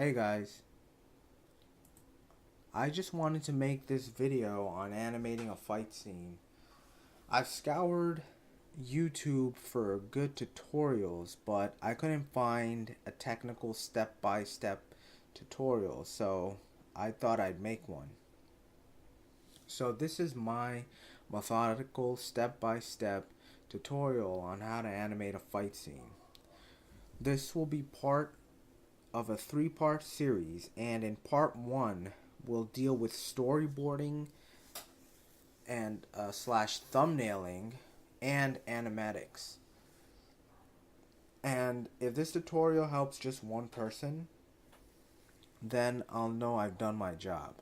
Hey guys, I just wanted to make this video on animating a fight scene. I've scoured YouTube for good tutorials, but I couldn't find a technical step-by-step tutorial, so I thought I'd make one. So this is my methodical step-by-step tutorial on how to animate a fight scene. This will be part of a three-part series, and in part one we'll deal with storyboarding and slash thumbnailing and animatics. And if this tutorial helps just one person, then I'll know I've done my job.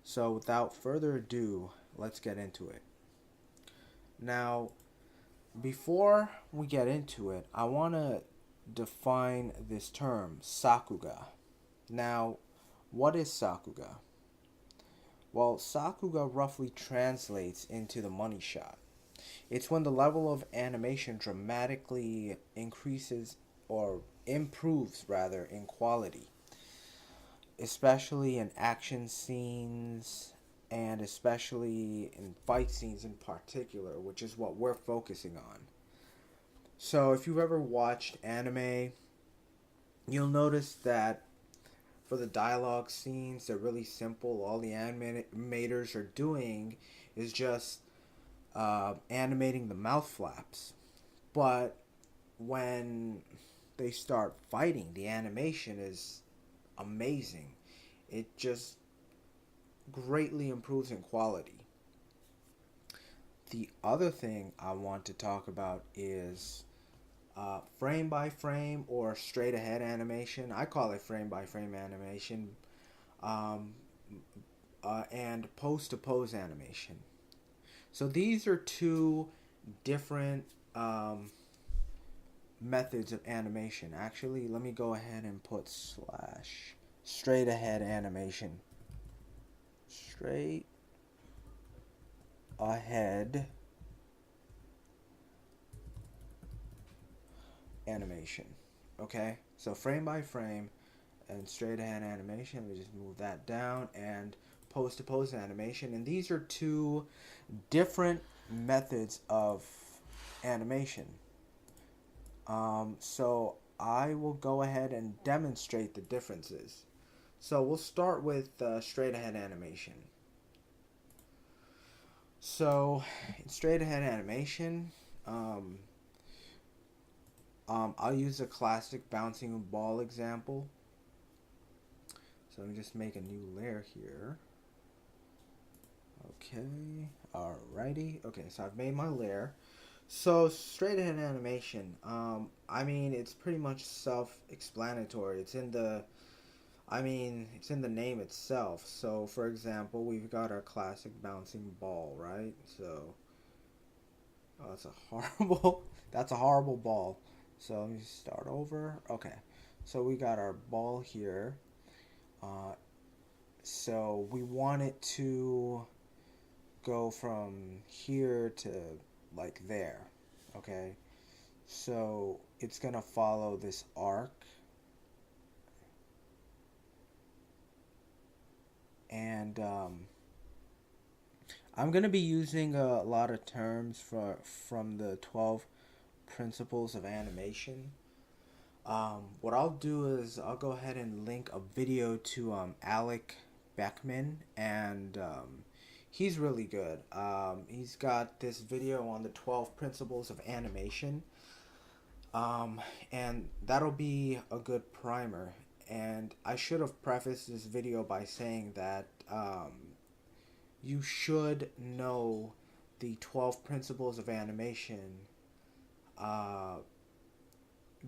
So without further ado, let's get into it. Now, before we get into it, I want to define this term, Sakuga. Now, what is Sakuga? Well, Sakuga roughly translates into the money shot. It's when the level of animation dramatically increases or improves rather in quality, especially in action scenes and especially in fight scenes in particular, which is what we're focusing on. So if you've ever watched anime, you'll notice that for the dialogue scenes, they're really simple. All the animators are doing is just animating the mouth flaps. But when they start fighting, the animation is amazing. It just greatly improves in quality. The other thing I want to talk about is frame by frame or straight ahead animation. I call it frame by frame animation, um, and pose to pose animation. So these are two different methods of animation. Actually, let me go ahead and put slash straight ahead animation. Straight ahead animation. Okay, so frame by frame and straight ahead animation. We just move that down, and pose to pose animation. And these are two different methods of animation. So I will go ahead and demonstrate the differences. So we'll start with straight ahead animation. So in straight ahead animation, I'll use a classic bouncing ball example. So let me just make a new layer here. Okay, alrighty. Okay, so I've made my layer. So straight ahead animation, I mean, it's pretty much self-explanatory. It's in the name itself. So for example, we've got our classic bouncing ball, right? So, oh, that's a horrible ball. So let me start over. Okay, so we got our ball here. So we want it to go from here to like there. Okay, so it's gonna follow this arc, and I'm gonna be using a lot of terms from the 12 principles of animation. What I'll do is I'll go ahead and link a video to Alec Beckman, and he's really good. He's got this video on the 12 principles of animation, and that'll be a good primer. And I should have prefaced this video by saying that you should know the 12 principles of animation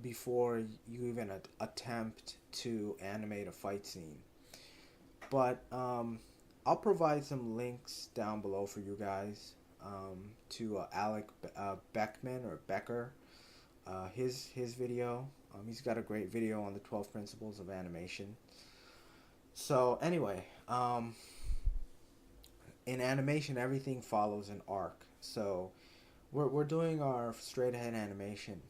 before you even attempt to animate a fight scene. But I'll provide some links down below for you guys to Alec Beckman or Becker, his video. He's got a great video on the 12 principles of animation. So anyway, in animation, everything follows an arc. So we're doing our straight ahead animation,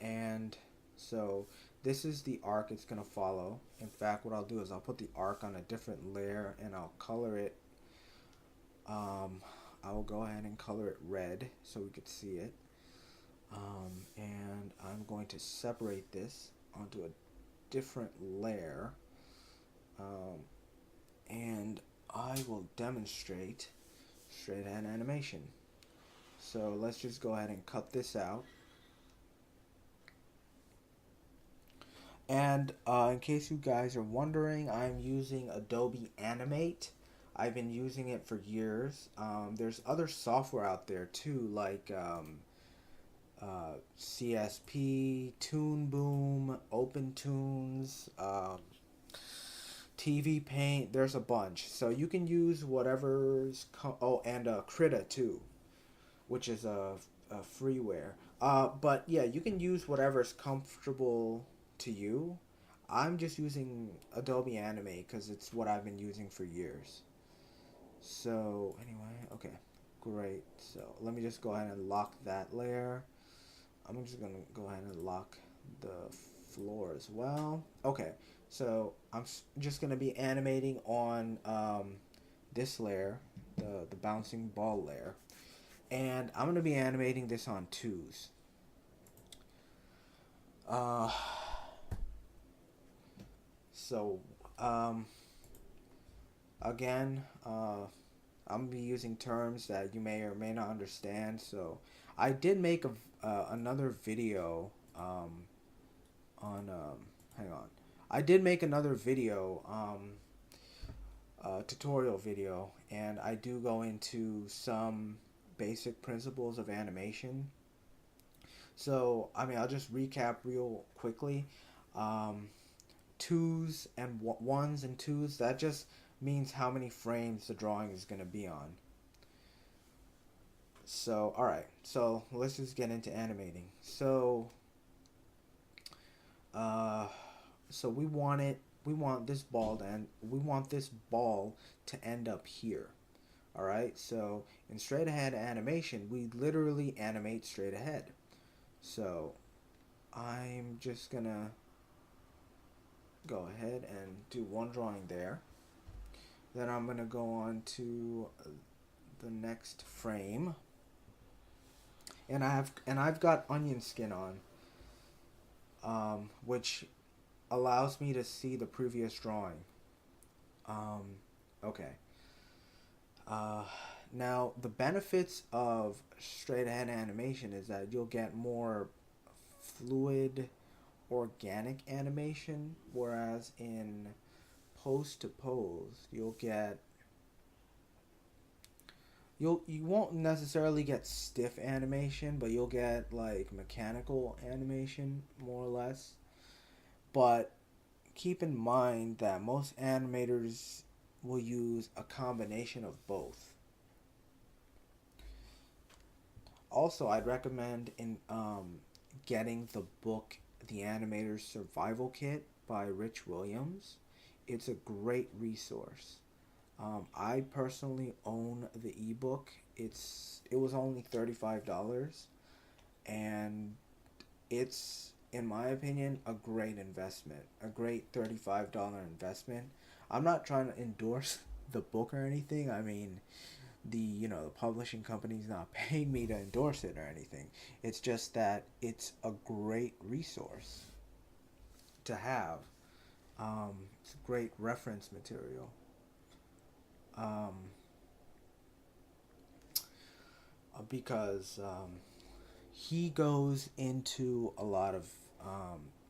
and So this is the arc it's going to follow. In fact, what I'll do is I'll put the arc on a different layer and I'll color it. I will go ahead and color it red so we could see it. And I'm going to separate this onto a different layer. And I will demonstrate straight ahead animation. So let's just go ahead and cut this out. And in case you guys are wondering, I'm using Adobe Animate. I've been using it for years. There's other software out there too, like CSP, Toon Boom, OpenTunes, TV Paint. There's a bunch. So you can use whatever's... and Krita too, which is a freeware. But yeah, you can use whatever's comfortable to you. I'm just using Adobe Animate because it's what I've been using for years. So anyway, okay, great. So let me just go ahead and lock that layer. I'm just gonna go ahead and lock the floor as well. Okay, so I'm just gonna be animating on this layer, the bouncing ball layer, and I'm gonna be animating this on 2s. So again, I'm gonna be using terms that you may or may not understand. So I did make another video on hang on. I did make another video, tutorial video, and I do go into some basic principles of animation. So I mean, I'll just recap real quickly. 2s and 1s and 2s, that just means how many frames the drawing is going to be on. So alright, so let's just get into animating. So we want this ball to end up here. Alright, so in straight ahead animation, we literally animate straight ahead. So I'm just gonna go ahead and do one drawing there. Then I'm gonna go on to the next frame, and I've got onion skin on, which allows me to see the previous drawing. Okay. Now the benefits of straight ahead animation is that you'll get more fluid, organic animation, whereas in pose to pose you won't necessarily get stiff animation, but you'll get like mechanical animation more or less. But keep in mind that most animators will use a combination of both. Also, I'd recommend getting the book The Animators Survival Kit by Rich Williams. It's a great resource. I personally own the ebook. It was only $35, and it's, in my opinion, a great investment. A great $35 investment. I'm not trying to endorse the book or anything. I mean, the publishing company's not paying me to endorse it or anything. It's just that it's a great resource to have. It's great reference material. Because he goes into a lot of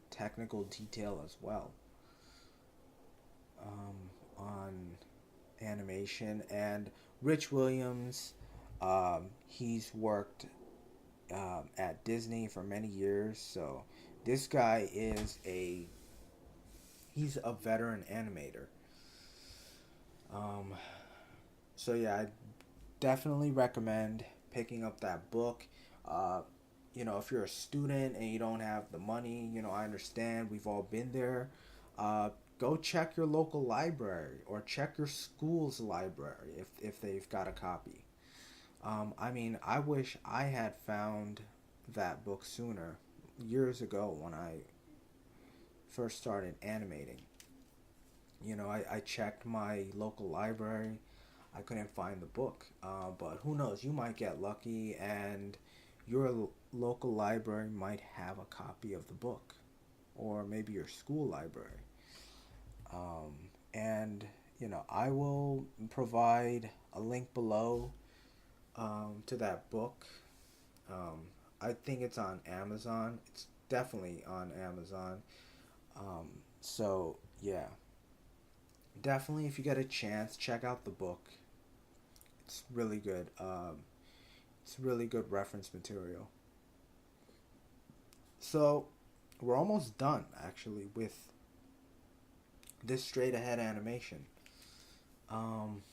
technical detail as well on animation. And Rich Williams, he's worked at Disney for many years, so this guy he's a veteran animator. So yeah, I definitely recommend picking up that book. If you're a student and you don't have the money, I understand. We've all been there. Go check your local library or check your school's library if they've got a copy. I wish I had found that book sooner, years ago when I first started animating. You know, I checked my local library. I couldn't find the book. But who knows? You might get lucky and your local library might have a copy of the book. Or maybe your school library. And, you know, I will provide a link below to that book. Um, I think it's on Amazon. It's definitely on Amazon. So, yeah. Definitely, if you get a chance, check out the book. It's really good. It's really good reference material. So, we're almost done, actually, with this straight ahead animation. Um,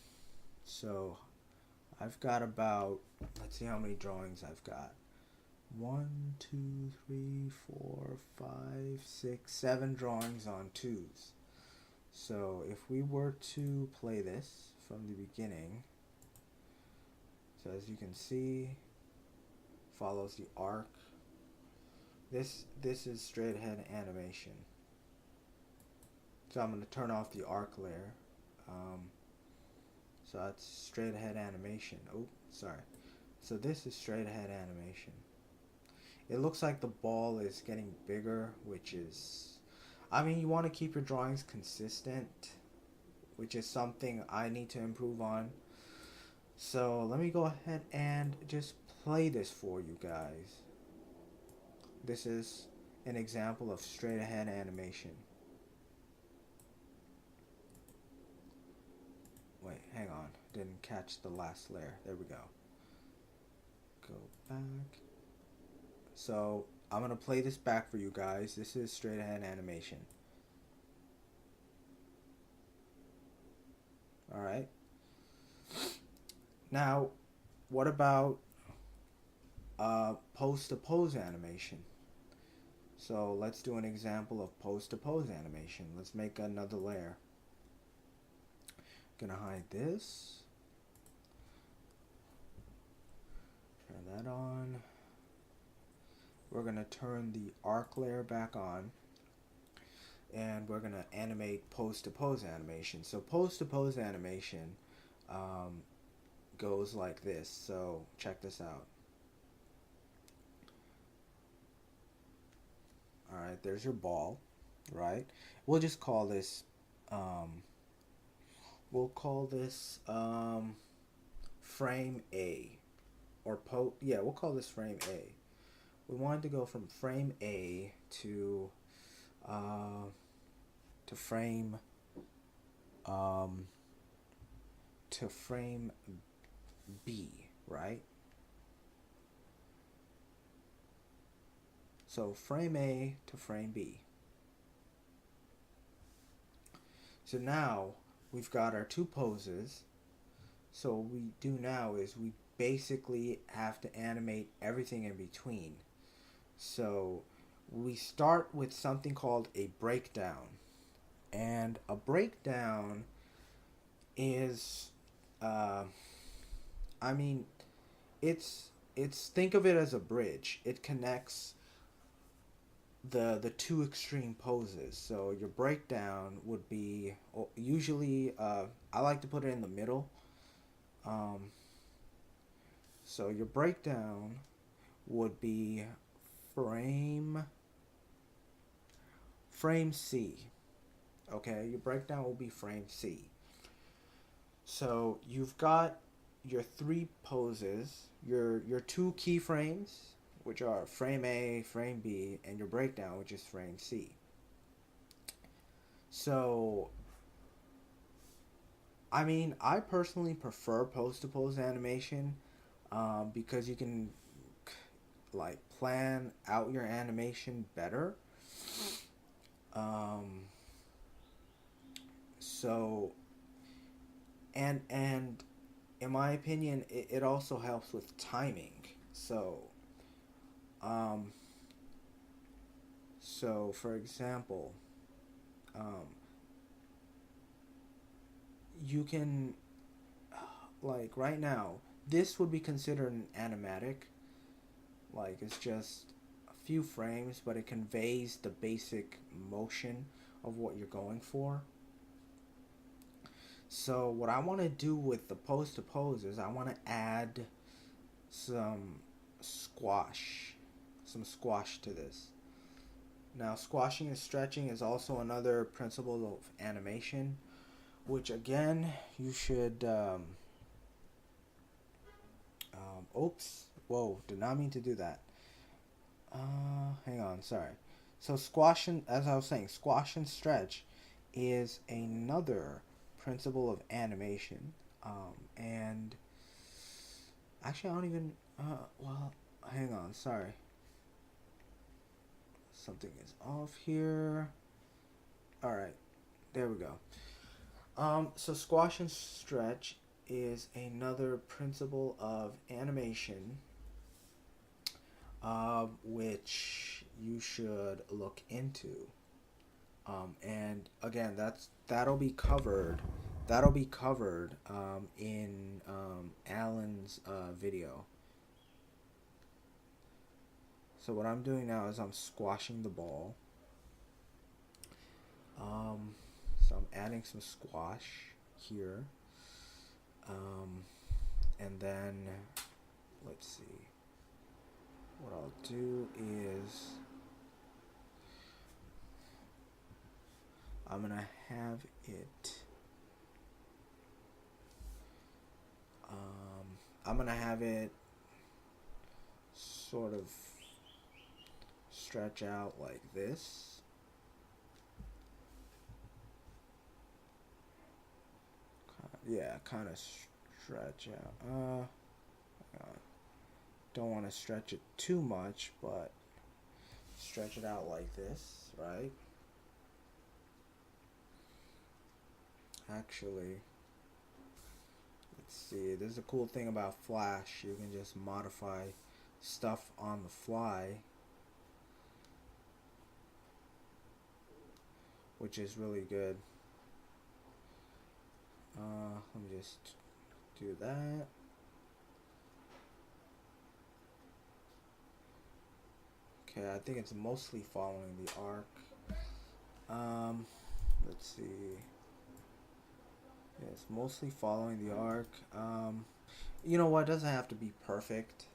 so, I've got about, let's see how many drawings I've got. 1, 2, 3, 4, 5, 6, 7 drawings on twos. So if we were to play this from the beginning, so as you can see, follows the arc. This is straight ahead animation. So I'm going to turn off the arc layer. So that's straight ahead animation. Oh, sorry. So this is straight ahead animation. It looks like the ball is getting bigger, which is, I mean, you want to keep your drawings consistent, which is something I need to improve on. So let me go ahead and just play this for you guys. This is an example of straight ahead animation. Wait, hang on. Didn't catch the last layer. There we go. Go back. So I'm going to play this back for you guys. This is straight ahead animation. Alright. Now, what about pose to pose animation? So let's do an example of pose to pose animation. Let's make another layer. Gonna hide this. Turn that on. We're going to turn the arc layer back on, and we're going to animate pose to pose animation. So pose to pose animation goes like this. So check this out. Alright, there's your ball, right? We'll just call this we'll call this frame A, or we'll call this frame A. We wanted to go from frame A to frame B, right? So frame A to frame B. So now we've got our two poses. So what we do now is we basically have to animate everything in between. So we start with something called a breakdown. And a breakdown is, I mean, it's think of it as a bridge. It connects the two extreme poses. So your breakdown would be usually I like to put it in the middle. So your breakdown would be frame C. Okay, your breakdown will be frame C. So you've got your three poses, your two keyframes, which are frame A, frame B, and your breakdown, which is frame C. So, I mean, I personally prefer pose-to-pose animation because you can like plan out your animation better. So, and in my opinion, it also helps with timing. So, for example, you can, like right now, this would be considered an animatic. Like it's just few frames, but it conveys the basic motion of what you're going for. So what I want to do with the pose to pose is I want to add some squash, to this. Now, squashing and stretching is also another principle of animation, which again you should. Oops! Whoa! Did not mean to do that. Hang on. Sorry. So squash and, as I was saying, squash and stretch is another principle of animation. And actually, I don't even. Well, hang on. Sorry. Something is off here. All right. There we go. So squash and stretch is another principle of animation, which you should look into. And again, that'll be covered. In Alan's video. So what I'm doing now is I'm squashing the ball. So I'm adding some squash here. And then, let's see. What I'll do is I'm gonna have it. I'm gonna have it sort of stretch out like this. Yeah, kind of stretch out. Don't want to stretch it too much, but stretch it out like this, right? Actually, let's see. There's a cool thing about Flash. You can just modify stuff on the fly, which is really good. Let me just do that. Okay, I think it's mostly following the arc. Let's see. Yeah, it's mostly following the arc. You know what? It doesn't have to be perfect.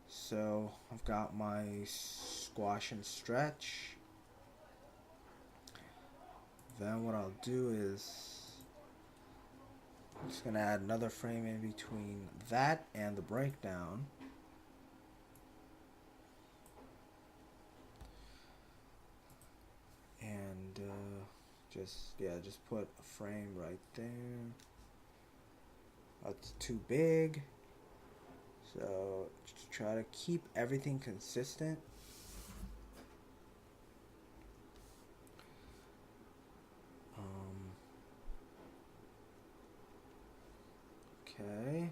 So I've got my squash and stretch. Then what I'll do is I'm just gonna add another frame in between that and the breakdown. And just put a frame right there. That's too big. So just try to keep everything consistent. Okay.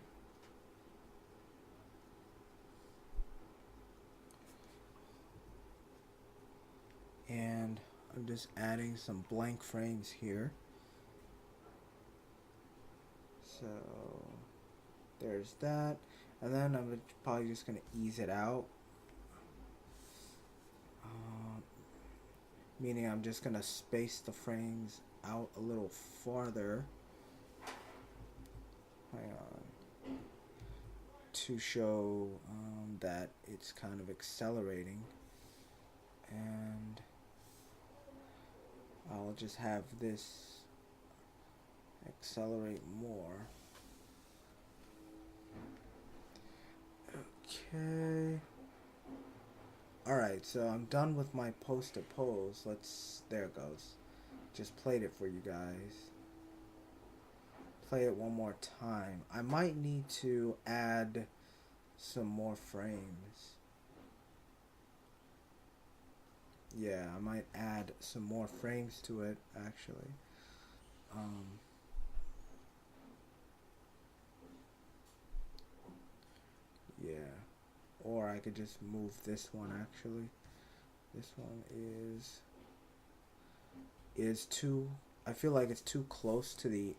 And I'm just adding some blank frames here. So there's that. And then I'm probably just going to ease it out. Meaning I'm just going to space the frames out a little farther. Hang on. To show that it's kind of accelerating. And I'll just have this accelerate more. Okay. Alright, so I'm done with my pose to pose. There it goes. Just played it for you guys. Play it one more time. I might need to add some more frames. Yeah, I might add some more frames to it, actually. Yeah. Or I could just move this one, actually. This one is too... I feel like it's too close to the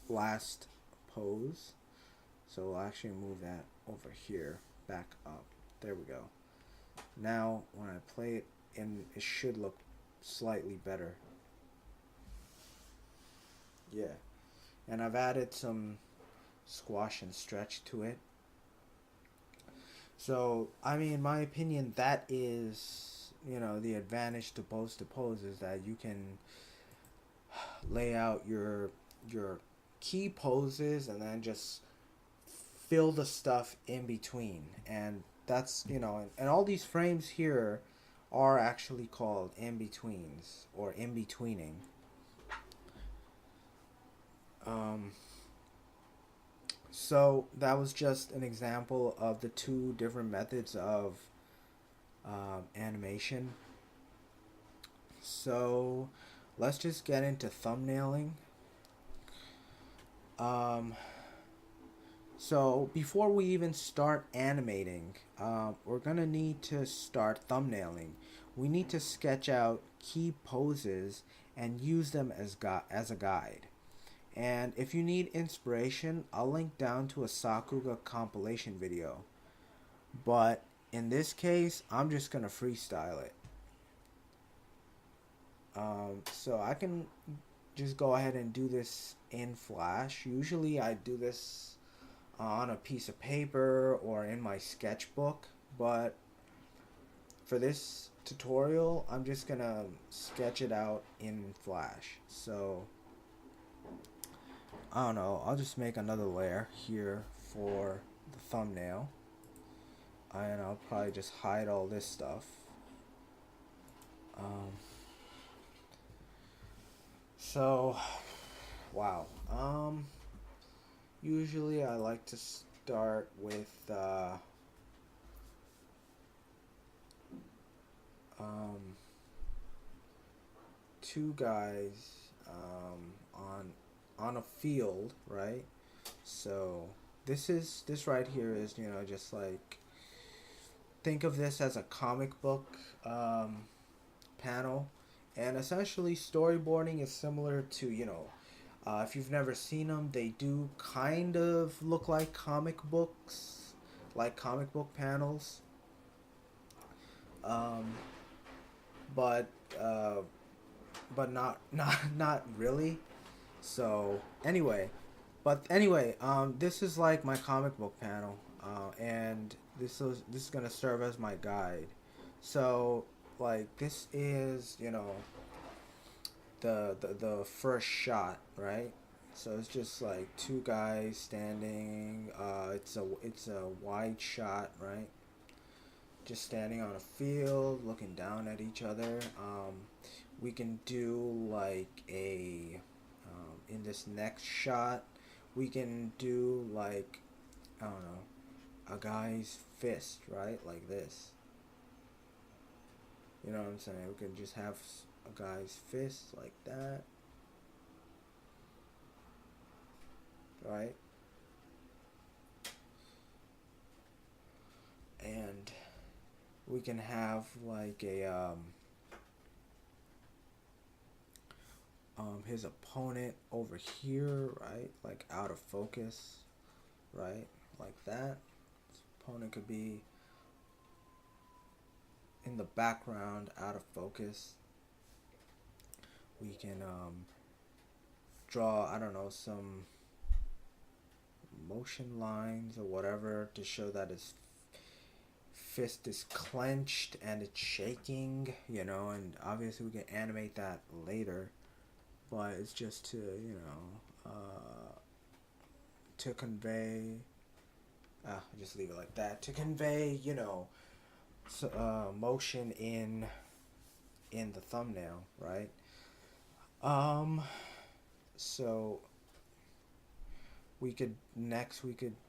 last pose. So I'll actually move that over here, back up. There we go. Now when I play it in, it should look slightly better. Yeah. And I've added some squash and stretch to it. So, I mean, in my opinion, that is, the advantage to pose is that you can lay out your key poses and then just fill the stuff in between. And that's, and all these frames here are actually called in-betweens or in-betweening. So that was just an example of the two different methods of animation. So let's just get into thumbnailing. So before we even start animating, we're gonna need to start thumbnailing. We need to sketch out key poses and use them as a guide. And if you need inspiration, I'll link down to a Sakuga compilation video. But in this case, I'm just gonna freestyle it. So I can just go ahead and do this in Flash. Usually I do this on a piece of paper or in my sketchbook, but for this tutorial, I'm just gonna sketch it out in Flash. So I don't know, I'll just make another layer here for the thumbnail, and I'll probably just hide all this stuff. So wow. Usually I like to start with two guys on a field, right? So this right here is, just like, think of this as a comic book panel, and essentially storyboarding is similar to, if you've never seen them, they do kind of look like comic books, like comic book panels. Um, but not really. So anyway, this is like my comic book panel, and this is gonna serve as my guide. So like this is, the first shot, right? So it's just like two guys standing. It's a wide shot, right? Just standing on a field, looking down at each other. We can do like in this next shot, we can do like, I don't know, a guy's fist, right? Like this. You know what I'm saying? We can just have a guy's fist like that, right? And we can have like his opponent over here, right? Like out of focus, right? Like that. His opponent could be in the background, out of focus. We can draw, I don't know, some motion lines or whatever to show that his fist is clenched and it's shaking, and obviously we can animate that later, but it's just to, to convey, just leave it like that, to convey, motion in the thumbnail, right? So we could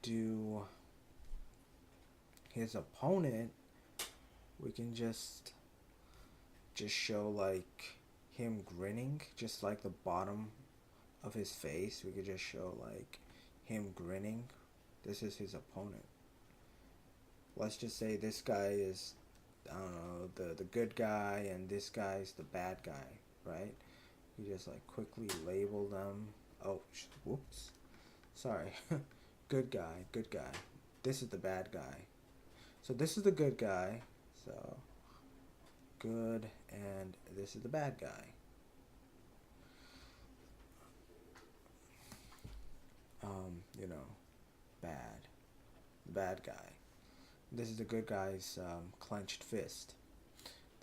do his opponent. We can just show like him grinning, just like the bottom of his face. We could just show like him grinning. This is his opponent. Let's just say this guy is, I don't know, the good guy, and this guy's the bad guy, right? You just like quickly label them. Oh, whoops. Sorry. Good guy. This is the bad guy. So this is the good guy. So, good, and this is the bad guy. You know, bad. The bad guy. This is the good guy's clenched fist.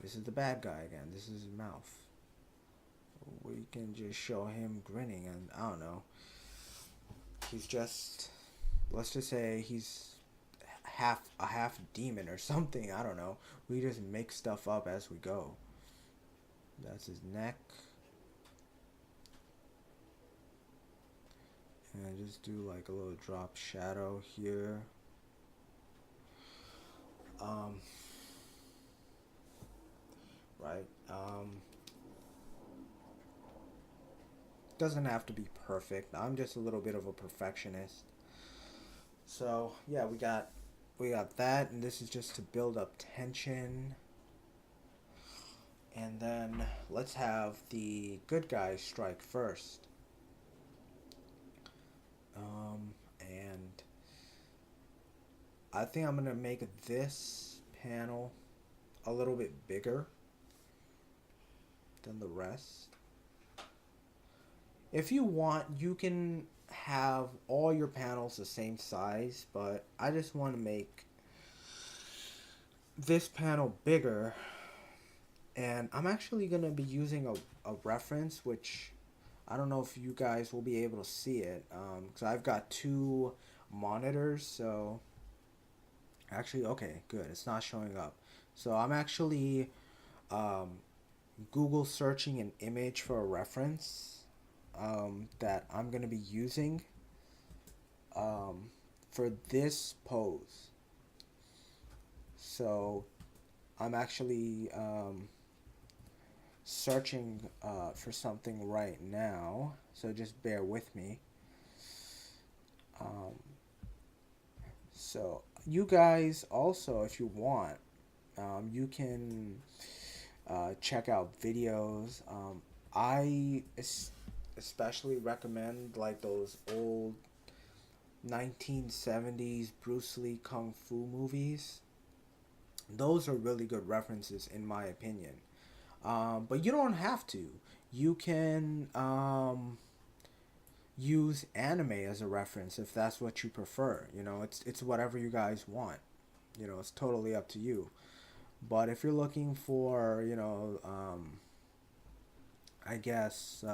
This is the bad guy again. This is his mouth. We can just show him grinning, and I don't know. He's just, let's just say he's a half demon or something. I don't know. We just make stuff up as we go. That's his neck. And I just do like a little drop shadow here. Right. Doesn't have to be perfect. I'm just a little bit of a perfectionist. So yeah, we got that, and this is just to build up tension. And then let's have the good guy strike first. And I think I'm gonna make this panel a little bit bigger than the rest. If you want, you can have all your panels the same size, but I just want to make this panel bigger. And I'm actually going to be using a reference, which I don't know if you guys will be able to see it, because I've got two monitors. So actually, okay, good, it's not showing up. So I'm actually Google searching an image for a reference that I'm going to be using for this pose. So I'm actually searching for something right now, so just bear with me. So you guys also, if you want, you can check out videos. I especially recommend like those old 1970s Bruce Lee Kung Fu movies. Those are really good references in my opinion. But you don't have to. You can use anime as a reference if that's what you prefer. You know, it's whatever you guys want. You know, it's totally up to you. But if you're looking for, you know, I guess,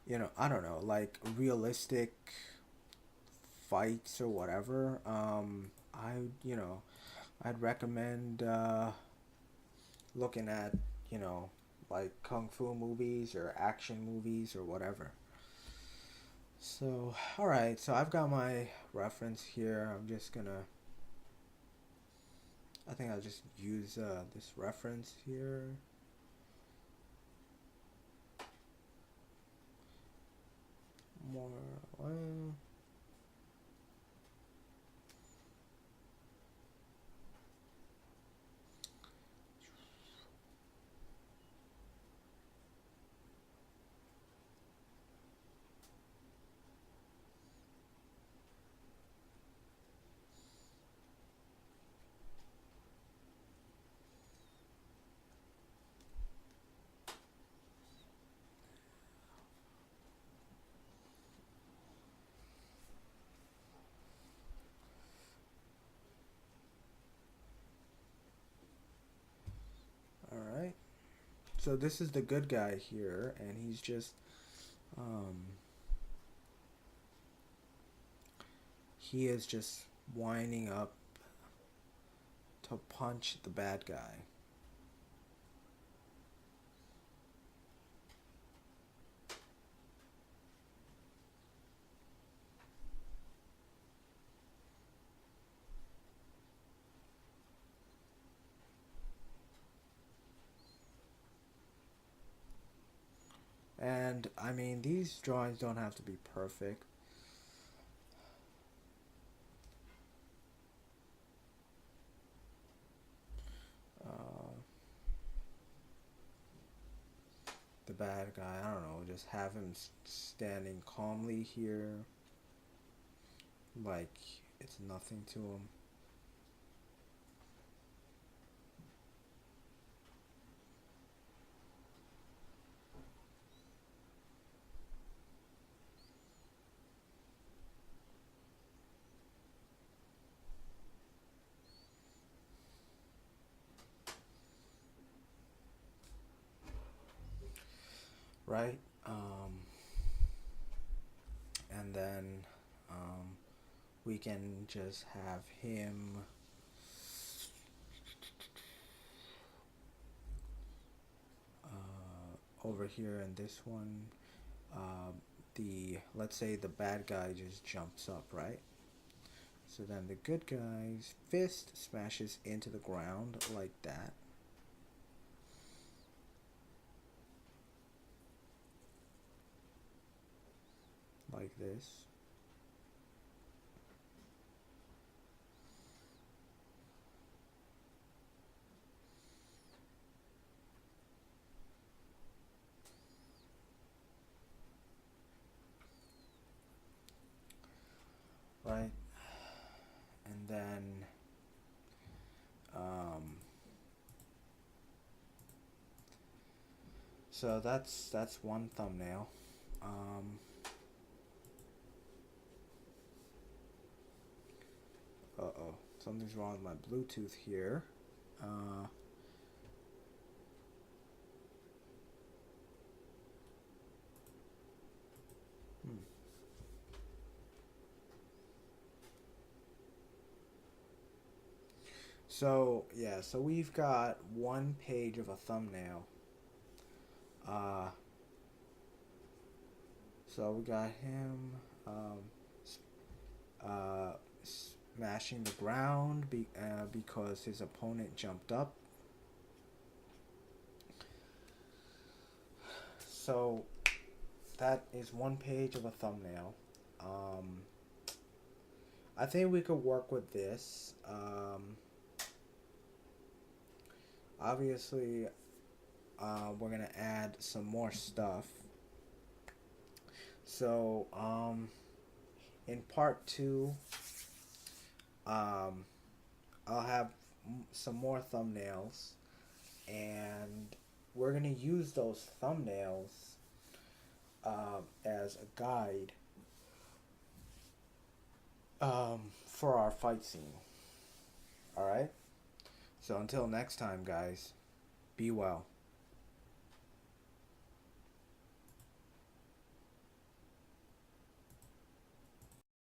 you know, I don't know, like realistic fights or whatever, you know, I'd recommend looking at, you know, like kung fu movies or action movies or whatever. So, alright, so I've got my reference here. I think I'll just use this reference here. More, alright. So this is the good guy here, and he's just, he is just winding up to punch the bad guy. And I mean, these drawings don't have to be perfect. The bad guy, I don't know, just have him standing calmly here, like it's nothing to him. right? And then we can just have him over here in this one. Let's say the bad guy just jumps up, right? So then the good guy's fist smashes into the ground like that. Like this. Right? And then so that's one thumbnail. Uh-oh, something's wrong with my Bluetooth here. Uh, hmm. So yeah, so we've got one page of a thumbnail. Uh, so we got him uh, smashing the ground because his opponent jumped up. So that is one page of a thumbnail. I think we could work with this. Obviously, we're gonna add some more stuff. So, in part two, um, I'll have some more thumbnails, and we're gonna use those thumbnails as a guide for our fight scene. All right. So until next time, guys, be well.